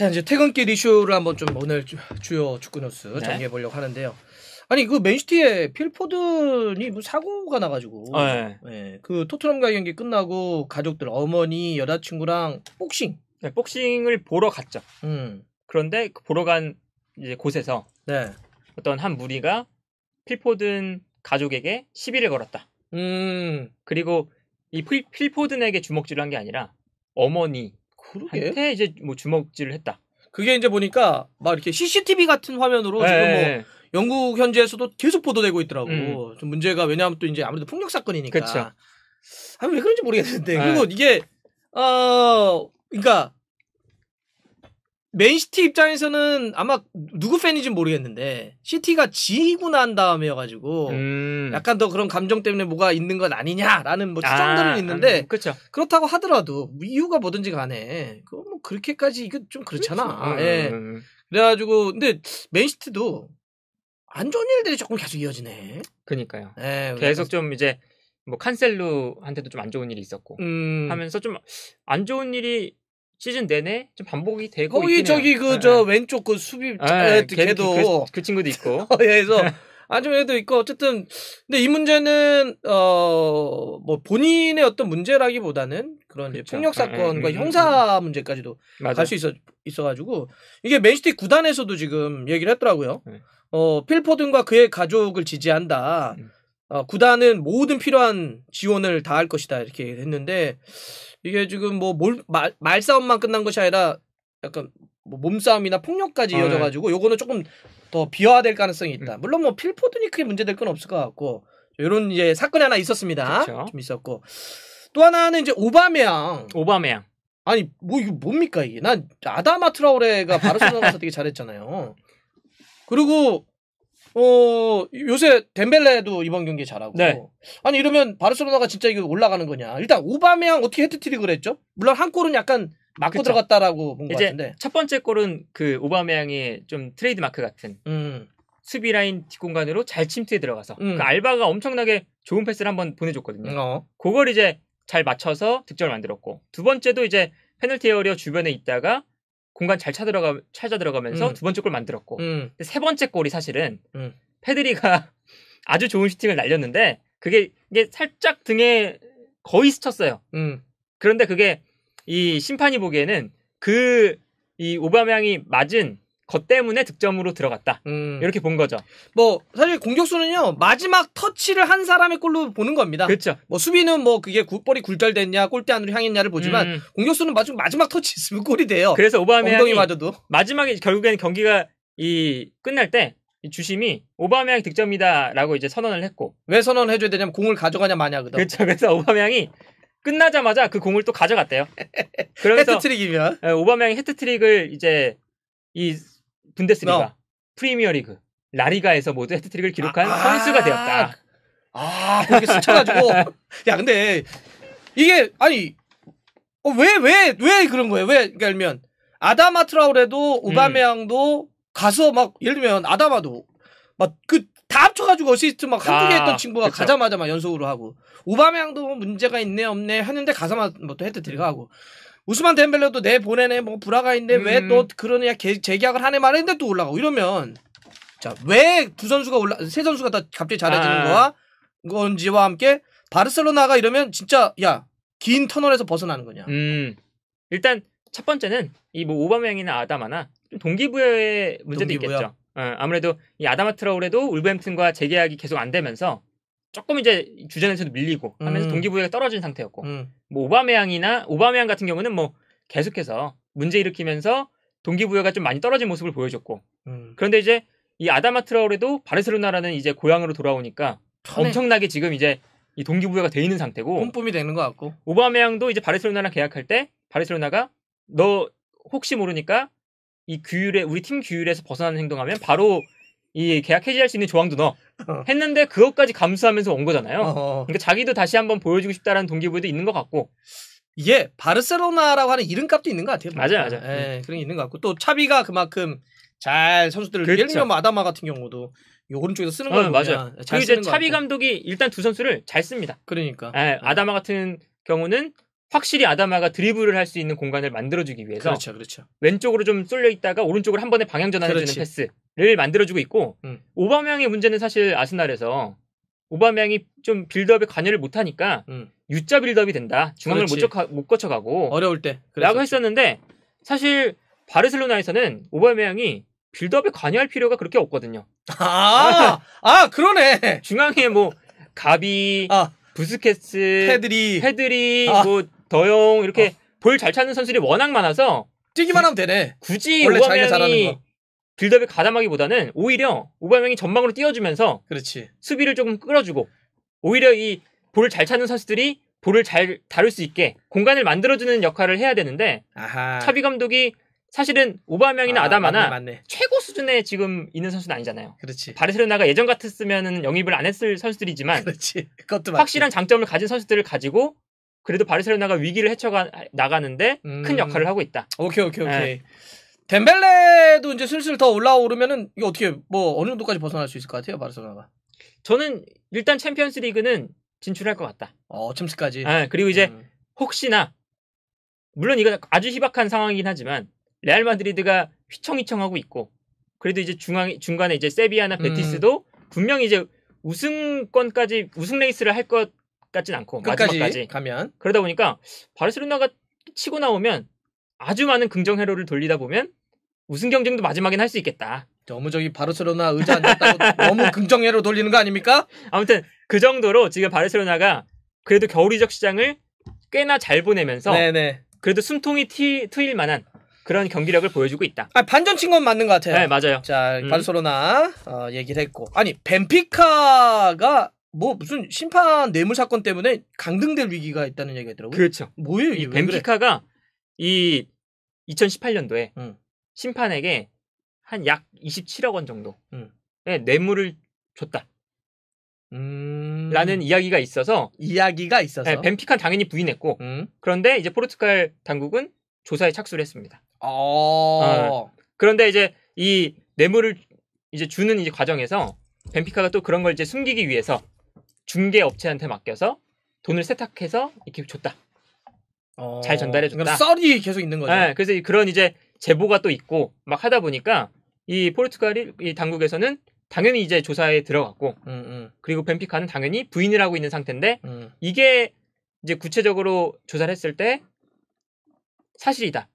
자, 이제 퇴근길 이슈를 한번 좀 오늘 주요 축구 뉴스 정리해 보려고 하는데요. 아니 그 맨시티의 필 포든이 뭐 사고가 나가지고 그 토트넘과의 경기 끝나고 가족들 어머니 여자친구랑 복싱을 보러 갔죠. 그런데 그 보러 간 이제 곳에서 어떤 한 무리가 필 포든 가족에게 시비를 걸었다. 그리고 이 필 포든에게 주먹질을 한 게 아니라 어머니한테 이제 뭐 주먹질을 했다. 그게 이제 보니까 막 이렇게 CCTV 같은 화면으로 지금 뭐 영국 현지에서도 계속 보도되고 있더라고. 좀 문제가 왜냐하면 또 이제 아무래도 폭력 사건이니까. 그렇죠. 아니 왜 그런지 모르겠는데. 그리고 이게 그러니까 맨시티 입장에서는 아마 누구 팬인지는 모르겠는데 시티가 지고 난 다음에여가지고 약간 더 그런 감정 때문에 뭐가 있는 건 아니냐라는 뭐 추정들은 있는데 그렇죠. 그렇다고 하더라도 이유가 뭐든지 간에 그거 뭐 그렇게까지 이거 좀 그렇잖아. 그래가지고 근데 맨시티도 안 좋은 일들이 조금 계속 이어지네. 그러니까요. 계속 좀 이제 뭐 칸셀루한테도 좀 안 좋은 일이 있었고 하면서 좀 안 좋은 일이 시즌 내내 좀 반복이 되고 거기 저기 저 왼쪽 그 수비 걔도 그 친구도 있고 그래서 안 좋은 애도 있고 어쨌든 근데 이 문제는 뭐 본인의 어떤 문제라기보다는 그런 이제 폭력 사건과 형사 문제까지도 갈 수 있어가지고 이게 맨시티 구단에서도 지금 얘기를 했더라고요. 필 포든과 그의 가족을 지지한다. 구단은 모든 필요한 지원을 다할 것이다 이렇게 했는데 이게 지금 뭐 말싸움만 끝난 것이 아니라 약간 뭐 몸싸움이나 폭력까지 이어져가지고 요거는 조금 더 비화될 가능성이 있다. 물론 뭐 필 포든이 크게 문제될 건 없을 것 같고 이런 이제 사건이 하나 있었습니다. 그렇죠. 좀 있었고 또 하나는 이제 오바메양. 아니 뭐 이거 뭡니까 이게? 난 아다마 트라오레가 바르셀로나 가서 되게 잘했잖아요. 그리고 요새 덴벨레도 이번 경기에 잘하고. 아니 이러면 바르셀로나가 진짜 이거 올라가는 거냐. 일단 오바메양 어떻게 헤트트릭을 했죠? 물론 한 골은 약간 맞고 들어갔다라고 본 것 같은데. 첫 번째 골은 그 오바메양의 좀 트레이드 마크 같은 수비 라인 뒷공간으로 잘 침투해 들어가서 그 알바가 엄청나게 좋은 패스를 한번 보내줬거든요. 그걸 이제 잘 맞춰서 득점을 만들었고 두 번째도 이제 페널티 에어리어 주변에 있다가 공간 잘 찾아 들어가면서 두 번째 골 만들었고 세 번째 골이 사실은 페드리가 아주 좋은 슈팅을 날렸는데 이게 살짝 등에 거의 스쳤어요. 그런데 그게 이 심판이 보기에는 이 오바메양이 맞은 것 때문에 득점으로 들어갔다. 이렇게 본 거죠. 뭐 사실 공격수는요 마지막 터치를 한 사람의 골로 보는 겁니다. 그렇죠. 뭐 수비는 뭐 그게 볼이 굴절됐냐 골대 안으로 향했냐를 보지만 공격수는 마지막 터치 있으면 골이 돼요. 그래서 오바메양이 엉덩이 맞아도 마지막에 결국에는 경기가 끝날 때 주심이 오바메양 득점이다라고 이제 선언을 했고 왜 선언을 해줘야 되냐면 공을 가져가냐 마냐거든. 그렇죠. 그래서 오바메양이 끝나자마자 그 공을 또 가져갔대요. 그러면서 헤트트릭이면 오바메양이 헤트트릭을 이제 이 분데스리가, 프리미어리그, 라리가에서 모두 헤트트릭을 기록한 선수가 되었다. 그렇게 스쳐가지고 야 근데 이게 아니 왜 그런 거예요? 왜 그러면 아다마 트라우레도 오바메양도 가서 막 예를 들면 아다마도 막 다 합쳐가지고 어시스트 막 한두 개 했던 친구가 그쵸. 가자마자 막 연속으로 하고 오바메양도 문제가 있네 없네 하는데 가서만 뭐 또 헤트트릭 하고 우스만 덴벨레도 내 보내네 뭐 불화가 있네 왜 또 그러냐 재계약을 하네 말했는데 또 올라가고 이러면 자 왜 세 선수가 다 갑자기 잘해지는 거와 건지와 함께 바르셀로나가 이러면 진짜 긴 터널에서 벗어나는 거냐. 일단 첫 번째는 이 뭐 오바메양이나 아다마나 좀 동기부여의 문제도 있겠죠. 아무래도 이 아다마 트라오레도 울버햄튼과 재계약이 계속 안 되면서 조금 이제 주전에서도 밀리고 하면서 동기부여가 떨어진 상태였고 뭐 오바메양 같은 경우는 뭐 계속해서 문제 일으키면서 동기부여가 좀 많이 떨어진 모습을 보여줬고 그런데 이제 이 아다마 트라오레도 바르셀로나라는 이제 고향으로 돌아오니까 엄청나게 지금 이제 이 동기부여가 돼 있는 상태고 뿜뿜이 되는 것 같고 오바메양도 이제 바르셀로나랑 계약할 때 바르셀로나가 너 혹시 모르니까 우리 팀 규율에서 벗어나는 행동하면 바로 이 계약 해지할 수 있는 조항도 넣어 했는데 그것까지 감수하면서 온 거잖아요. 그러니까 자기도 다시 한번 보여주고 싶다라는 동기부여도 있는 것 같고 이게 바르셀로나라고 하는 이름값도 있는 것 같아요. 맞아요. 그런 게 있는 것 같고 또 차비가 그만큼 잘 선수들을 예를 들면 뭐 아다마 같은 경우도 이 오른쪽에서 쓰는 걸 맞아요. 그리고 이제 차비 감독이 일단 두 선수를 잘 씁니다. 그러니까 아다마 같은 경우는 확실히 아다마가 드리블을 할 수 있는 공간을 만들어주기 위해서 그렇죠. 왼쪽으로 좀 쏠려 있다가 오른쪽으로 한 번에 방향 전환해주는 패스를 만들어주고 있고 오바메양의 문제는 사실 아스날에서 오바메양이 좀 빌드업에 관여를 못하니까 U자 빌드업이 된다. 중앙을 못 거쳐가고 어려울 때 라고 했었는데 사실 바르셀로나에서는 오바메양이 빌드업에 관여할 필요가 그렇게 없거든요. 그러네. 중앙에 뭐 가비, 부스케츠, 페드리, 뭐 더용 이렇게 볼 잘 찾는 선수들이 워낙 많아서 뛰기만 하면 되네. 굳이 오바메양이 빌드업에 가담하기보다는 오히려 오바메양이 전방으로 띄워주면서 수비를 조금 끌어주고 오히려 이 볼 잘 찾는 선수들이 볼을 잘 다룰 수 있게 공간을 만들어주는 역할을 해야 되는데 차비 감독이 사실은 오바메양이나 아다마나 맞네. 최고 수준에 지금 있는 선수는 아니잖아요. 그렇지. 바르셀로나가 예전 같았으면 영입을 안 했을 선수들이지만 그것도 확실한 장점을 가진 선수들을 가지고 그래도 바르셀로나가 위기를 헤쳐가 나가는데 큰 역할을 하고 있다. 오케이. 네. 덴벨레도 이제 슬슬 더 올라오르면은 이거 어떻게 뭐 어느 정도까지 벗어날 수 있을 것 같아요, 바르셀로나가? 저는 일단 챔피언스리그는 진출할 것 같다. 챔스까지. 네, 그리고 이제 혹시나 물론 이건 아주 희박한 상황이긴 하지만 레알 마드리드가 휘청휘청하고 있고 그래도 이제 중간에 이제 세비야나 베티스도 분명히 이제 우승권까지 우승 레이스를 할 것 같진 않고 마지막까지 가면 그러다 보니까 바르셀로나가 치고 나오면 아주 많은 긍정 회로를 돌리다 보면 우승 경쟁도 마지막엔 할 수 있겠다. 너무 저기 바르셀로나 의자 앉았다고 너무 긍정 회로 돌리는 거 아닙니까? 아무튼 그 정도로 지금 바르셀로나가 그래도 겨울 이적 시장을 꽤나 잘 보내면서 그래도 숨통이 트일 만한 그런 경기력을 보여주고 있다. 반전 친 건 맞는 것 같아요. 네, 맞아요. 자, 바르셀로나 얘기를 했고 아니 벤피카가 뭐 무슨 심판 뇌물 사건 때문에 강등될 위기가 있다는 얘기가 있더라고요. 그렇죠. 뭐예요 이 벤피카가 이 2018년도에 심판에게 한 약 27억 원 정도의 뇌물을 줬다. 라는 이야기가 있어서 네, 벤피카는 당연히 부인했고 그런데 이제 포르투갈 당국은 조사에 착수를 했습니다. 그런데 이제 이 뇌물을 이제 주는 이제 과정에서 벤피카가 또 그런 걸 이제 숨기기 위해서 중개 업체한테 맡겨서 돈을 세탁해서 이렇게 줬다. 잘 전달해줬다. 썰이 계속 있는 거죠. 네, 그래서 그런 이제 제보가 또 있고 막 하다 보니까 이 포르투갈 이 당국에서는 당연히 이제 조사에 들어갔고 그리고 벤피카는 당연히 부인을 하고 있는 상태인데 이게 이제 구체적으로 조사를 했을 때 사실이다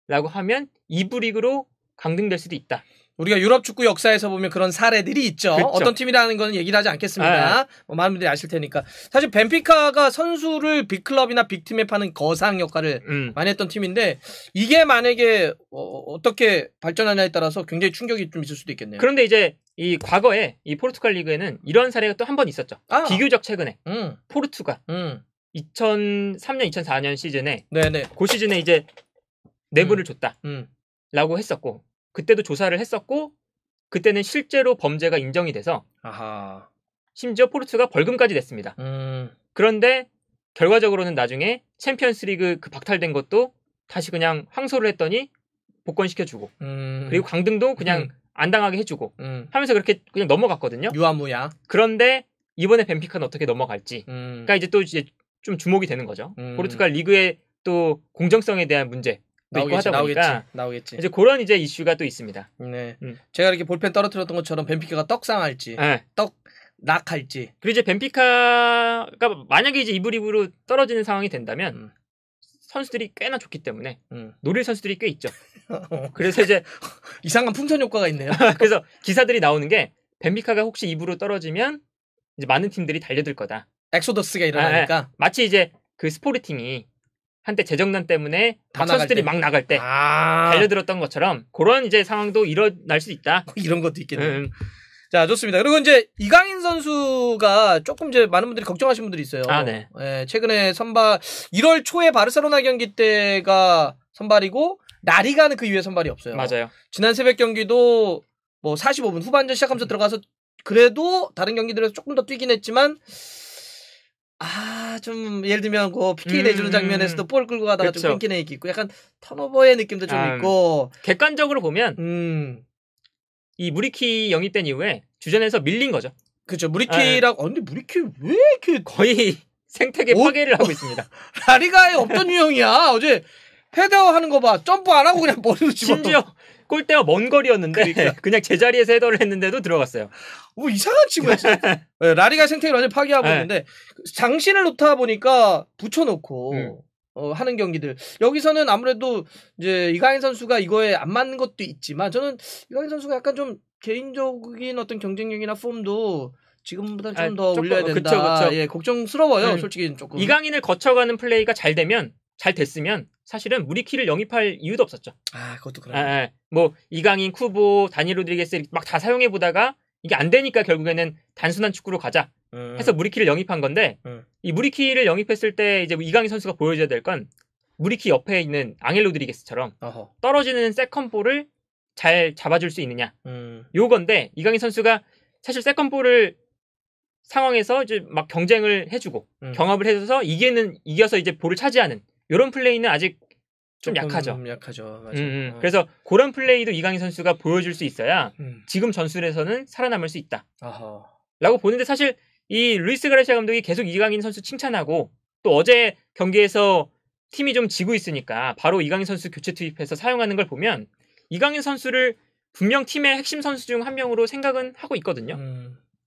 라고 하면 2부 리그로 강등될 수도 있다. 우리가 유럽 축구 역사에서 보면 그런 사례들이 있죠. 그렇죠. 어떤 팀이라는 건 얘기를 하지 않겠습니다. 뭐 많은 분들이 아실 테니까. 사실 벤피카가 선수를 빅클럽이나 빅팀에 파는 거상 역할을 많이 했던 팀인데 이게 만약에 어떻게 발전하냐에 따라서 굉장히 충격이 좀 있을 수도 있겠네요. 그런데 이제 이 과거에 이 포르투갈 리그에는 이런 사례가 또 한 번 있었죠. 비교적 최근에 포르투가 2003년 2004년 시즌에 그 시즌에 이제 뇌물을 줬다라고 했었고 그때도 조사를 했었고 그때는 실제로 범죄가 인정이 돼서 심지어 포르투가 벌금까지 냈습니다. 그런데 결과적으로는 나중에 챔피언스리그 그 박탈된 것도 다시 그냥 항소를 했더니 복권시켜주고 그리고 강등도 그냥 안 당하게 해주고 하면서 그렇게 그냥 넘어갔거든요. 유아무야. 그런데 이번에 벤피카는 어떻게 넘어갈지 그러니까 이제 또 이제 좀 주목이 되는 거죠. 포르투갈 리그의 또 공정성에 대한 문제 나오겠지. 이제 그런 이제 이슈가 또 있습니다. 네. 제가 이렇게 볼펜 떨어뜨렸던 것처럼 벤피카가 떡상할지, 떡락할지. 그리고 이제 벤피카가 만약에 이제 2부 리그로 떨어지는 상황이 된다면 선수들이 꽤나 좋기 때문에 노릴 선수들이 꽤 있죠. 그래서 이제 이상한 풍선 효과가 있네요. 그래서 기사들이 나오는 게 벤피카가 혹시 2부로 떨어지면 이제 많은 팀들이 달려들 거다. 엑소더스가 일어나니까. 마치 이제 그 스포르팅이 한때 재정난 때문에 선수들이 막 나갈 때 달려들었던 것처럼 그런 이제 상황도 일어날 수 있다. 이런 것도 있겠네요. 자, 좋습니다. 그리고 이제 이강인 선수가 조금 이제 많은 분들이 걱정하시는 분들이 있어요. 네, 최근에 선발 1월 초에 바르셀로나 경기 때가 선발이고 라리가는 그 이후에 선발이 없어요. 맞아요. 지난 새벽 경기도 뭐 45분 후반전 시작하면서 들어가서 그래도 다른 경기들에서 조금 더 뛰긴 했지만 좀 예를 들면 그 PK 내주는 장면에서도 볼 끌고 가다가 좀 끊기는 얘기 있고 약간 턴오버의 느낌도 좀 있고 객관적으로 보면 이 무리키 영입된 이후에 주전에서 밀린 거죠. 그렇죠. 무리키라고 근데 무리키 왜 이렇게 거의 생태계 파괴를 하고 있습니다. 라리가에 없던 유형이야. 어제 헤더 하는 거 봐. 점프 안 하고 그냥 머리로 집어. 심지어 골대가 먼 거리였는데 그러니까. 그냥 제자리에서 헤더를 했는데도 들어갔어요. 뭐 이상한 친구였어요. 네, 라리가 생태계를 완전 파괴하고 있는데 장신을 놓다 보니까 붙여놓고 하는 경기들. 여기서는 아무래도 이제 이강인 선수가 이거에 안 맞는 것도 있지만 저는 이강인 선수가 약간 좀 개인적인 어떤 경쟁력이나 폼도 지금보다 좀 더 올려야 된다. 그쵸. 예, 걱정스러워요. 솔직히 조금. 이강인을 거쳐가는 플레이가 잘 됐으면 사실은 무리키를 영입할 이유도 없었죠. 그것도 그래요. 뭐 이강인, 쿠보, 다니 로드리게스 막 다 사용해 보다가 이게 안 되니까 결국에는 단순한 축구로 가자 해서 무리키를 영입한 건데 이 무리키를 영입했을 때 이제 이강인 선수가 보여줘야 될 건 무리키 옆에 있는 앙헬 로드리게스처럼 떨어지는 세컨볼을 잘 잡아줄 수 있느냐 요건데 이강인 선수가 사실 세컨볼을 상황에서 이제 막 경쟁을 해주고 경합을 해서 이겨서 이제 볼을 차지하는 이런 플레이는 아직 좀 약하죠. 약하죠. 맞아요. 그래서 그런 플레이도 이강인 선수가 보여줄 수 있어야 지금 전술에서는 살아남을 수 있다. 라고 보는데 사실 이 루이스 가르시아 감독이 계속 이강인 선수 칭찬하고 또 어제 경기에서 팀이 좀 지고 있으니까 바로 이강인 선수 교체 투입해서 사용하는 걸 보면 이강인 선수를 분명 팀의 핵심 선수 중 한 명으로 생각은 하고 있거든요.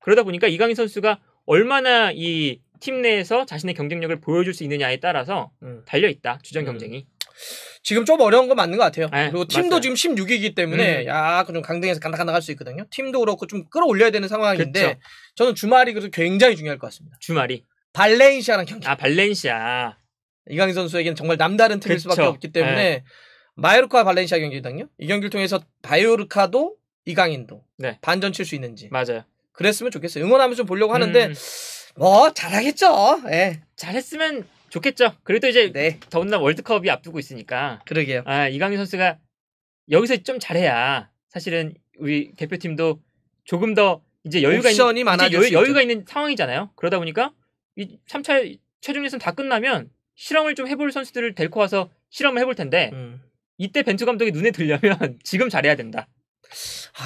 그러다 보니까 이강인 선수가 얼마나 이 팀 내에서 자신의 경쟁력을 보여줄 수 있느냐에 따라서 달려있다. 주전 경쟁이. 지금 좀 어려운 건 맞는 것 같아요. 그리고 팀도 맞아요. 지금 16위이기 때문에 약간 좀 강등해서 간당간당할 수 있거든요. 팀도 그렇고 좀 끌어올려야 되는 상황인데 그쵸. 저는 주말이 그래도 굉장히 중요할 것 같습니다. 주말이? 발렌시아랑 경기. 발렌시아. 이강인 선수에게는 정말 남다른 팀일 수밖에 없기 때문에 마요르카와 발렌시아 경기거든요. 이 경기를 통해서 바요르카도 이강인도 반전 칠 수 있는지. 맞아요. 그랬으면 좋겠어요. 응원하면서 좀 보려고 하는데 뭐 잘하겠죠. 잘했으면 좋겠죠. 그래도 이제 더군다나 월드컵이 앞두고 있으니까. 그러게요. 이강인 선수가 여기서 좀 잘해야 사실은 우리 대표팀도 조금 더 이제 여유가 있는 상황이잖아요. 그러다 보니까 이 3차 최종 예선 다 끝나면 실험을 좀 해볼 선수들을 데리고 와서 실험을 해볼 텐데 이때 벤투 감독이 눈에 들려면 지금 잘해야 된다.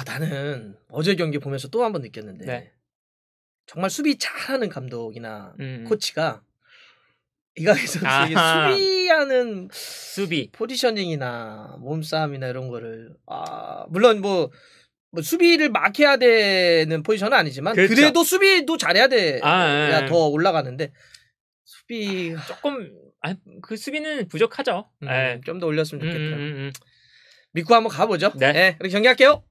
나는 어제 경기 보면서 또 한 번 느꼈는데 정말 수비 잘하는 감독이나 코치가 이강인 선수에게 수비하는 포지셔닝이나 몸싸움이나 이런 거를 물론 뭐 수비를 막 해야 되는 포지션은 아니지만 그렇죠. 그래도 수비도 잘해야 돼야 더 올라가는데 수비가 조금 그 수비는 부족하죠. 좀 더 올렸으면 좋겠더라고요. 믿고 한번 가보죠. 네, 이렇게 경기할게요.